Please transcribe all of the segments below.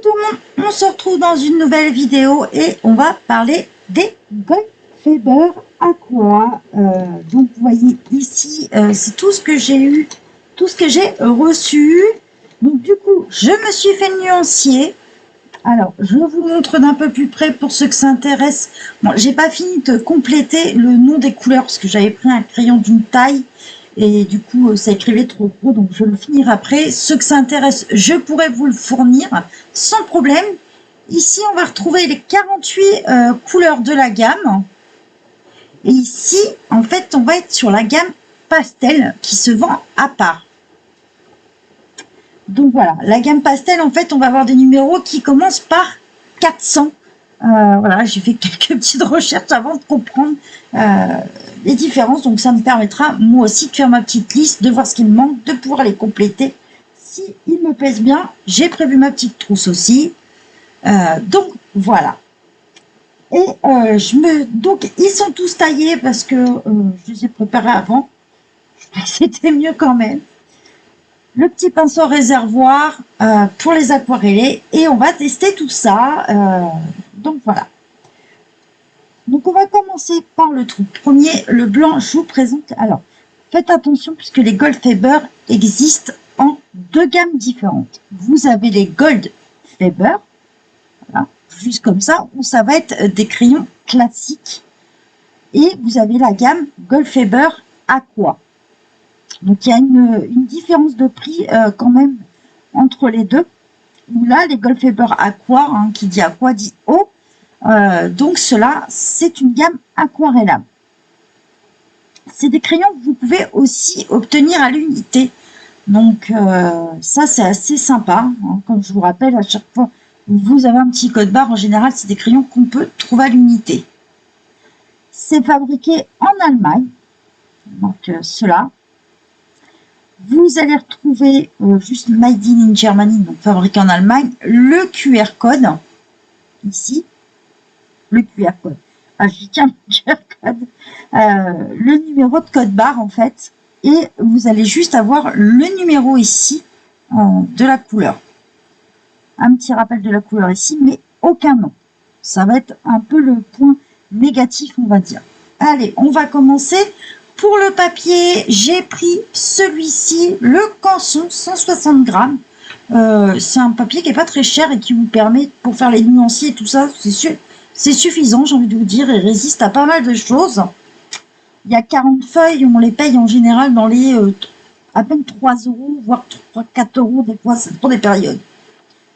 tout le monde, on se retrouve dans une nouvelle vidéo et on va parler des Goldfeber Aqua. Donc vous voyez ici, c'est tout ce que j'ai eu, tout ce que j'ai reçu. Donc du coup, je me suis fait le nuancier. Alors, je vous montre d'un peu plus près pour ceux que ça intéresse. Bon, j'ai pas fini de compléter le nom des couleurs parce que j'avais pris un crayon d'une taille et du coup, ça écrivait trop gros, donc je vais le finir après. Ceux que ça intéresse, je pourrais vous le fournir sans problème. Ici, on va retrouver les 48 couleurs de la gamme. Et ici, en fait, on va être sur la gamme pastel qui se vend à part. Donc voilà, la gamme pastel, en fait, on va avoir des numéros qui commencent par 400. Voilà, j'ai fait quelques petites recherches avant de comprendre les différences. Donc ça me permettra, moi aussi, de faire ma petite liste, de voir ce qui me manque, de pouvoir les compléter. Si ils me plaisent bien, j'ai prévu ma petite trousse aussi. Donc voilà. Et donc ils sont tous taillés parce que je les ai préparés avant. C'était mieux quand même. Le petit pinceau réservoir pour les aquarellés et on va tester tout ça. Donc voilà. Donc on va commencer par le truc premier, le blanc. Je vous présente. Alors faites attention puisque les Goldfeber existent en deux gammes différentes. Vous avez les Goldfeber, voilà, juste comme ça, où ça va être des crayons classiques. Et vous avez la gamme Goldfeber Aqua. Donc il y a une différence de prix quand même entre les deux. Où là, les Goldfeber Aqua, hein, qui dit Aqua dit eau. Donc cela, c'est une gamme aquarellable. C'est des crayons que vous pouvez aussi obtenir à l'unité. Donc ça, c'est assez sympa. Hein, comme je vous rappelle, à chaque fois vous avez un petit code barre, en général, c'est des crayons qu'on peut trouver à l'unité. C'est fabriqué en Allemagne. Donc cela. Vous allez retrouver juste Made in Germany, donc fabriqué en Allemagne, le QR code, ici, le QR code, je dis tiens, le QR code, le numéro de code barre en fait, et vous allez juste avoir le numéro ici de la couleur. Un petit rappel de la couleur ici, mais aucun nom. Ça va être un peu le point négatif, on va dire. Allez, on va commencer. Pour le papier, j'ai pris celui-ci, le Canson, 160 grammes. C'est un papier qui n'est pas très cher et qui vous permet, pour faire les nuanciers et tout ça, c'est suffisant, j'ai envie de vous dire, et résiste à pas mal de choses. Il y a 40 feuilles, on les paye en général dans les à peine 3 €, voire 4 €, des fois, c'est pour des périodes.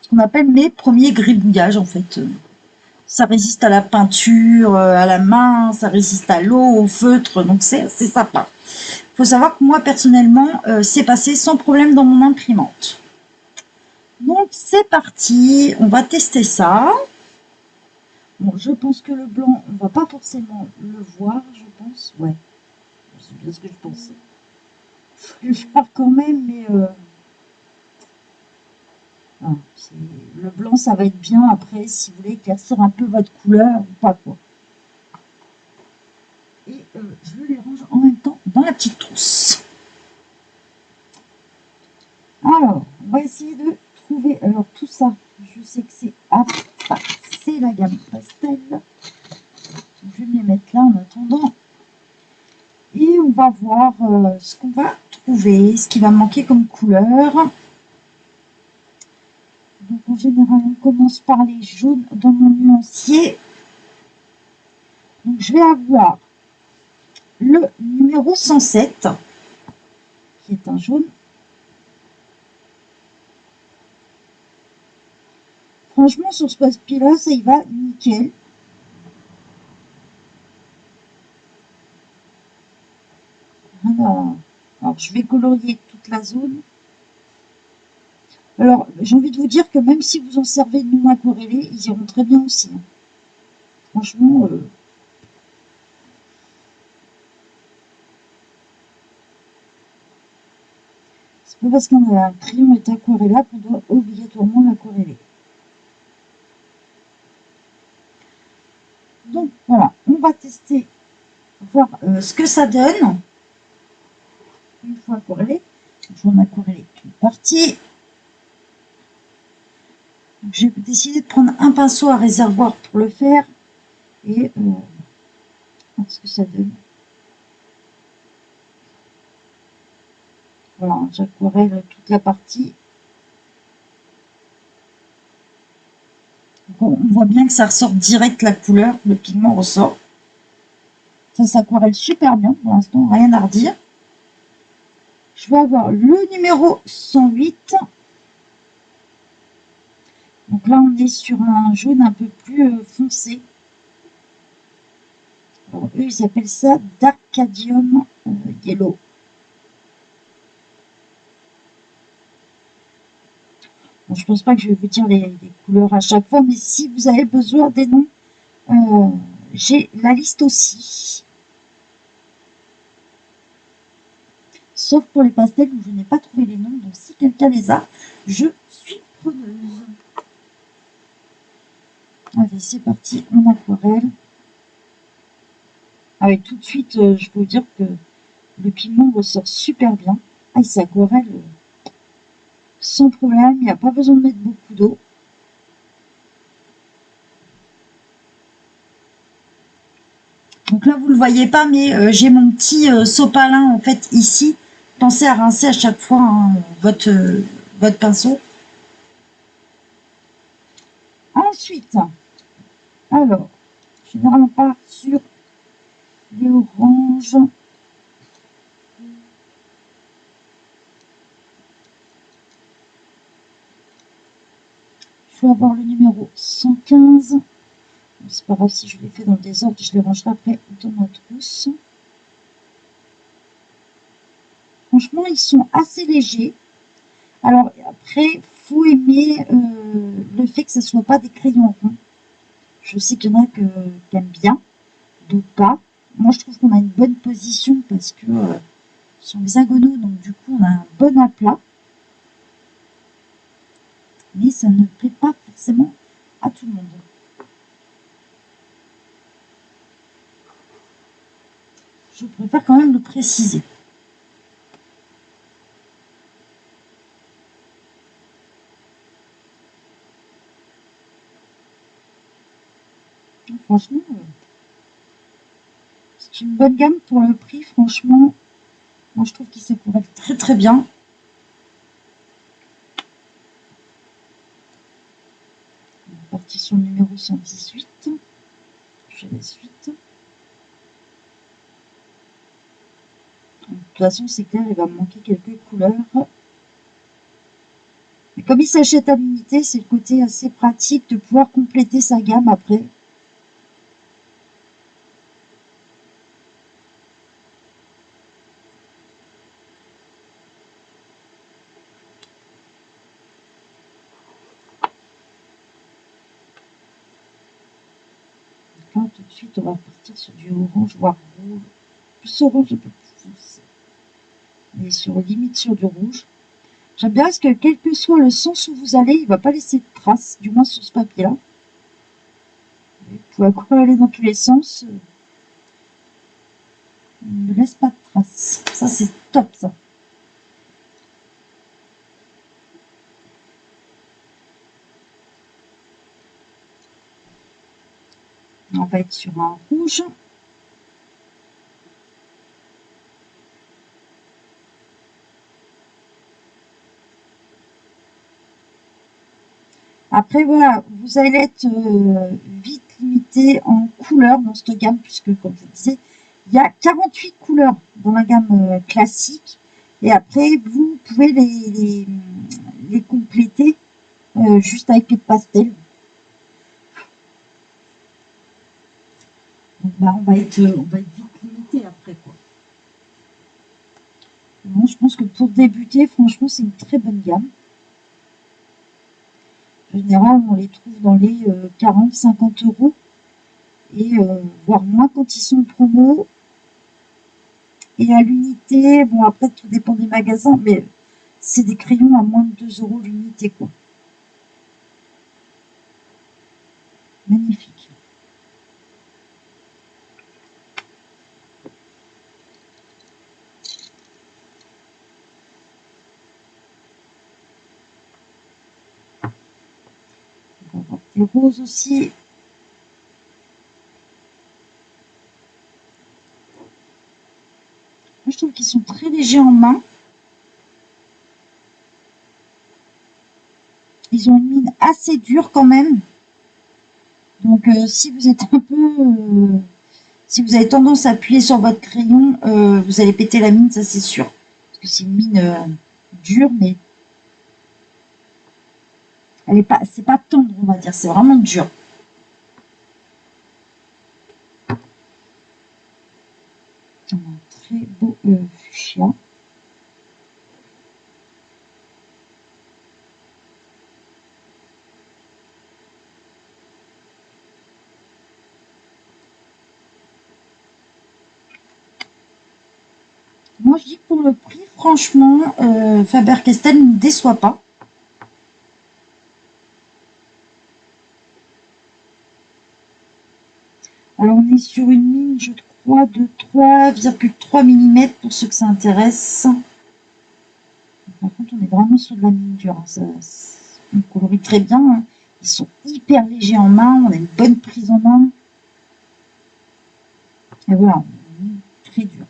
Ce qu'on appelle mes premiers gribouillages, en fait. Ça résiste à la peinture, à la main, ça résiste à l'eau, au feutre, donc c'est sympa. Il faut savoir que moi, personnellement, c'est passé sans problème dans mon imprimante. Donc, c'est parti, on va tester ça. Bon, je pense que le blanc, on va pas forcément le voir, je pense. Ouais, c'est bien ce que je pensais. Je vais le faire quand même, mais... le blanc, ça va être bien après, si vous voulez éclaircir un peu votre couleur ou pas, quoi. Et je les range en même temps dans la petite trousse. Alors, on va essayer de trouver... Alors, tout ça, je sais que c'est... Ah, c'est la gamme pastel. Je vais me les mettre là en attendant. Et on va voir ce qu'on va trouver, ce qui va manquer comme couleur. Donc, en général, on commence par les jaunes dans mon nuancier. Donc, je vais avoir le numéro 107, qui est un jaune. Franchement, sur ce papier-là, ça y va nickel. Alors, je vais colorier toute la zone. Alors, j'ai envie de vous dire que même si vous en servez de non aquarellés, ils iront très bien aussi. Hein. Franchement, c'est pas parce qu'un crayon est aquarellable qu'on doit obligatoirement l'aquareller. Donc voilà, on va tester, voir ce que ça donne. Une fois aquarellé, je vais en aquareller une partie. J'ai décidé de prendre un pinceau à réservoir pour le faire. Et voir ce que ça donne. Voilà, j'aquarelle toute la partie. Donc on voit bien que ça ressort direct la couleur, le pigment ressort. Ça s'aquarelle super bien pour l'instant, rien à redire. Je vais avoir le numéro 108. Donc là, on est sur un jaune un peu plus foncé. Alors, eux, ils appellent ça Darkadium Yellow. Bon, je pense pas que je vais vous dire les couleurs à chaque fois, mais si vous avez besoin des noms, j'ai la liste aussi. Sauf pour les pastels où je n'ai pas trouvé les noms, donc si quelqu'un les a, je suis preneuse. Allez, c'est parti, en aquarelle. Ah oui, tout de suite, je peux vous dire que le pigment ressort super bien. Ah, il s'aquarelle sans problème, il n'y a pas besoin de mettre beaucoup d'eau. Donc là, vous ne le voyez pas, mais j'ai mon petit sopalin en fait ici. Pensez à rincer à chaque fois hein, votre pinceau. Ensuite, alors, généralement pas sur les oranges. Je vais avoir le numéro 115. C'est pas grave si je l'ai fait dans le désordre, je les rangerai après dans ma trousse. Franchement, ils sont assez légers. Alors après, faut aimer le fait que ce ne soit pas des crayons ronds. Je sais qu'il y en a qui aiment bien, d'autres pas. Moi, je trouve qu'on a une bonne position parce que sont hexagonaux, donc du coup, on a un bon aplat. Mais ça ne plaît pas forcément à tout le monde. Je préfère quand même le préciser. Franchement, c'est une bonne gamme pour le prix, franchement. Moi, je trouve qu'il s'accorde très très bien. On est parti sur le numéro 118. Je fais la suite. De toute façon, c'est clair, il va me manquer quelques couleurs. Mais comme il s'achète à l'unité, c'est le côté assez pratique de pouvoir compléter sa gamme après. Là, tout de suite, on va partir sur du orange, voire rouge. Plus orange, un peu plus foncé. Mais sur limite sur du rouge. J'aime bien parce que quel que soit le sens où vous allez, il ne va pas laisser de traces, du moins sur ce papier-là. Vous pouvez aquareller dans tous les sens. Il ne laisse pas de traces. Ça, c'est top, ça. On va être sur un rouge. Après, voilà, vous allez être vite limité en couleurs dans cette gamme, puisque, comme je vous disais, il y a 48 couleurs dans la gamme classique. Et après, vous pouvez les compléter juste avec les pastels. Donc, bah, on va être vite limité après, quoi. Bon, je pense que pour débuter, franchement, c'est une très bonne gamme. En général, on les trouve dans les 40-50 euros. Et voire moins quand ils sont en promo. Et à l'unité, bon après tout dépend des magasins, mais c'est des crayons à moins de 2 euros l'unité, quoi. Magnifique. peut avoir des roses aussi. Moi, je trouve qu'ils sont très légers en main. Ils ont une mine assez dure quand même. Donc, si vous êtes un peu... si vous avez tendance à appuyer sur votre crayon, vous allez péter la mine, ça c'est sûr. Parce que c'est une mine dure, mais elle est pas, c'est pas tendre, on va dire. C'est vraiment dur. On a un très beau fuchsia. Moi, je dis que pour le prix, franchement, Faber-Castell ne me déçoit pas. Alors, on est sur une mine, je crois, de 3,3 mm pour ceux que ça intéresse. Par contre, on est vraiment sur de la mine dure. Hein. On colorie très bien. Hein. Ils sont hyper légers en main. On a une bonne prise en main. Et voilà, très dur.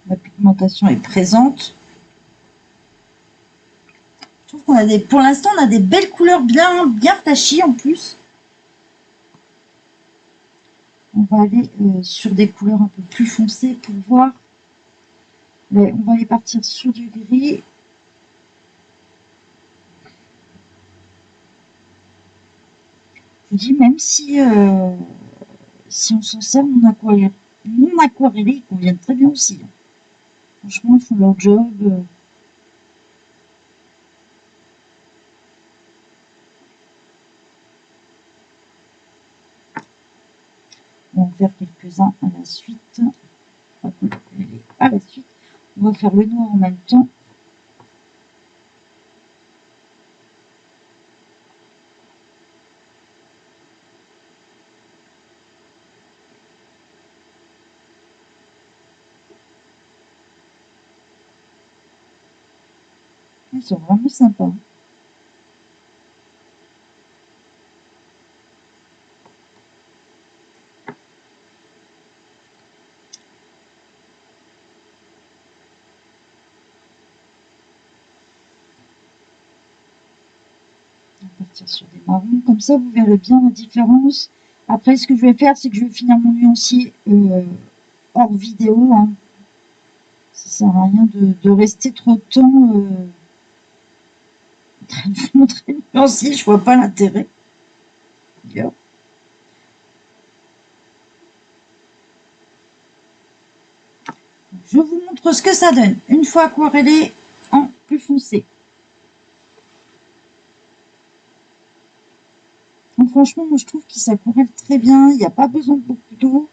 La pigmentation est présente. Je trouve qu'on a des, pour l'instant, on a des belles couleurs bien flashy en plus. On va aller sur des couleurs un peu plus foncées pour voir. Mais on va aller partir sur du gris. Je dis même si si on s'en sert non aquarellé, ils conviennent très bien aussi. Franchement, ils font leur job. On va en faire quelques-uns à la suite. À la suite, on va faire le noir en même temps. Ils sont vraiment sympas. On va partir sur des marrons. Comme ça, vous verrez bien la différence. Après, ce que je vais faire, c'est que je vais finir mon nuancier hors vidéo. Hein. Ça sert à rien de rester trop de temps en train de vous montrer le nuancier. Je vois pas l'intérêt. Je vous montre ce que ça donne une fois aquarellé en plus foncé. Donc franchement, moi je trouve qu'il s'aquarelle très bien. Il n'y a pas besoin de beaucoup d'eau.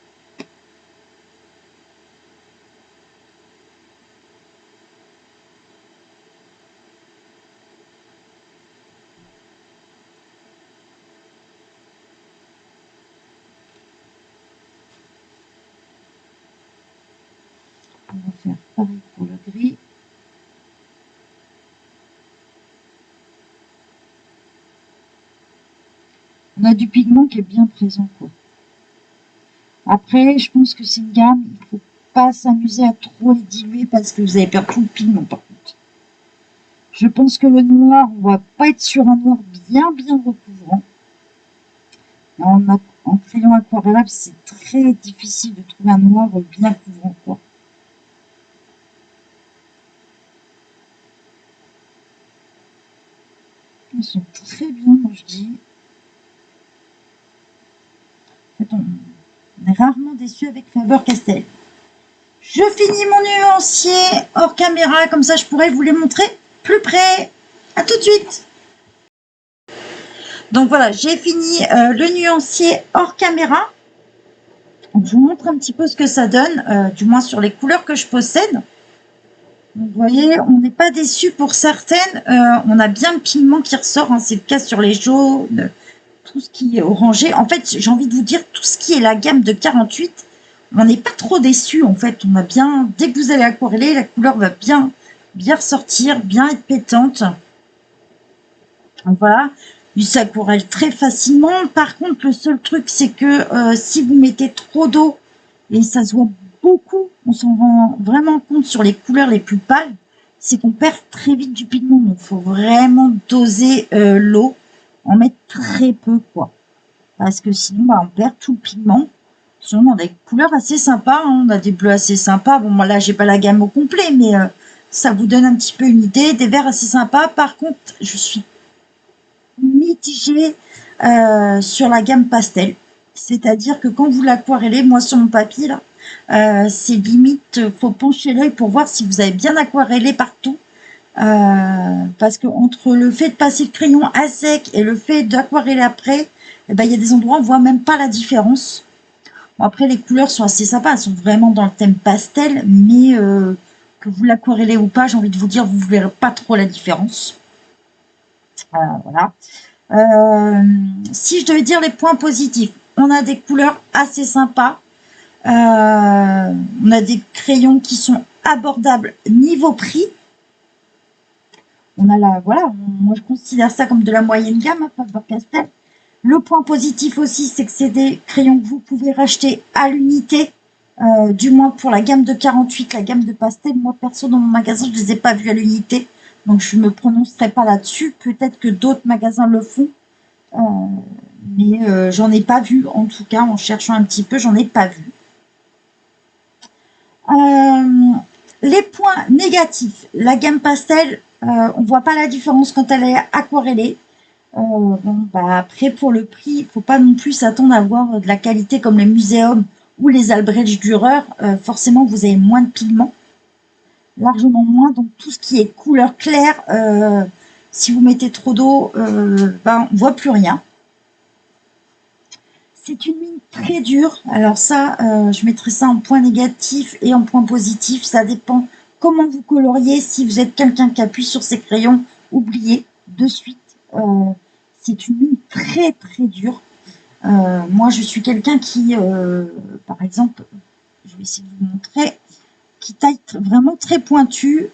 On va faire pareil pour le gris. On a du pigment qui est bien présent, quoi. Après, je pense que c'est une gamme, il ne faut pas s'amuser à trop les diluer parce que vous allez perdre tout le pigment par contre. Je pense que le noir, on va pas être sur un noir bien recouvrant. En crayon aquarellable, c'est très difficile de trouver un noir bien couvrant, quoi. Ils sont très bien, moi je dis. En fait, on est rarement déçu avec Faber-Castell. Je finis mon nuancier hors caméra, comme ça je pourrais vous les montrer plus près. À tout de suite. Donc voilà, j'ai fini le nuancier hors caméra. Donc, je vous montre un petit peu ce que ça donne, du moins sur les couleurs que je possède. Vous voyez, on n'est pas déçu pour certaines. On a bien le pigment qui ressort, hein, c'est le cas sur les jaunes, tout ce qui est orangé. En fait, j'ai envie de vous dire, tout ce qui est la gamme de 48, on n'est pas trop déçu. En fait, on a bien, dès que vous allez aquareller, la couleur va bien ressortir, bien être pétante. Donc voilà, il s'aquarelle très facilement. Par contre, le seul truc, c'est que si vous mettez trop d'eau, et ça se voit beaucoup, on s'en rend vraiment compte sur les couleurs les plus pâles, c'est qu'on perd très vite du pigment. Donc, il faut vraiment doser l'eau, en mettre très peu, quoi. Parce que sinon, bah, on perd tout le pigment. Sinon, on a des couleurs assez sympas, hein. On a des bleus assez sympas. Bon, moi, là, j'ai pas la gamme au complet, mais ça vous donne un petit peu une idée. Des verts assez sympas. Par contre, je suis mitigée sur la gamme pastel. C'est-à-dire que quand vous l'aquarellez, moi sur mon papier là, c'est limite, faut pencher l'œil pour voir si vous avez bien aquarellé partout. Parce que entre le fait de passer le crayon à sec et le fait d'aquareller après, eh ben, il y a des endroits où on voit même pas la différence. Bon, après, les couleurs sont assez sympas, elles sont vraiment dans le thème pastel, mais que vous l'aquarellez ou pas, j'ai envie de vous dire, vous ne verrez pas trop la différence. Voilà. Si je devais dire les points positifs, on a des couleurs assez sympas. On a des crayons qui sont abordables niveau prix. On a la, voilà, moi je considère ça comme de la moyenne gamme, hein, Faber-Castell. Le point positif aussi, c'est que c'est des crayons que vous pouvez racheter à l'unité, du moins pour la gamme de 48, la gamme de pastel. Moi perso dans mon magasin, je ne les ai pas vus à l'unité, donc je ne me prononcerai pas là-dessus. Peut-être que d'autres magasins le font, mais j'en ai pas vu, en tout cas en cherchant un petit peu, j'en ai pas vu. Les points négatifs, la gamme pastel, on voit pas la différence quand elle est aquarellée. Bon, bah après, pour le prix, il ne faut pas non plus s'attendre à avoir de la qualité comme les muséums ou les Albrecht Dürer. Forcément, vous avez moins de pigments, largement moins. Donc, tout ce qui est couleur claire, si vous mettez trop d'eau, ben, on ne voit plus rien. C'est une mine très dure. Alors ça, je mettrai ça en point négatif et en point positif. Ça dépend comment vous coloriez. Si vous êtes quelqu'un qui appuie sur ses crayons, oubliez de suite. C'est une mine très très dure. Moi, je suis quelqu'un qui, par exemple, je vais essayer de vous montrer, qui taille vraiment très pointu.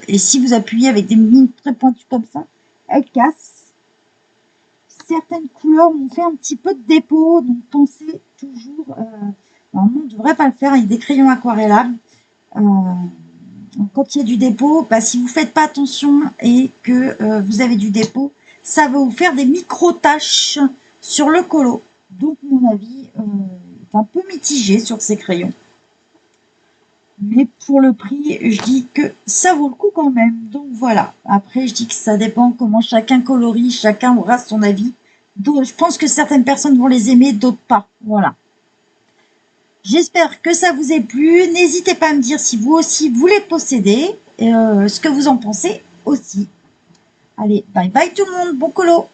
Et si vous appuyez avec des mines très pointues comme ça, elles cassent. Certaines couleurs m'ont fait un petit peu de dépôt, donc pensez toujours, normalement on ne devrait pas le faire avec des crayons aquarellables. Quand il y a du dépôt, bah, si vous ne faites pas attention et que vous avez du dépôt, ça va vous faire des micro-taches sur le colo. Donc mon avis est un peu mitigé sur ces crayons. Mais pour le prix, je dis que ça vaut le coup quand même. Donc voilà. Après, je dis que ça dépend comment chacun colorie, chacun aura son avis. Donc, je pense que certaines personnes vont les aimer, d'autres pas. Voilà. J'espère que ça vous ait plu. N'hésitez pas à me dire si vous aussi vous les possédez et ce que vous en pensez aussi. Allez, bye bye tout le monde. Bon colo.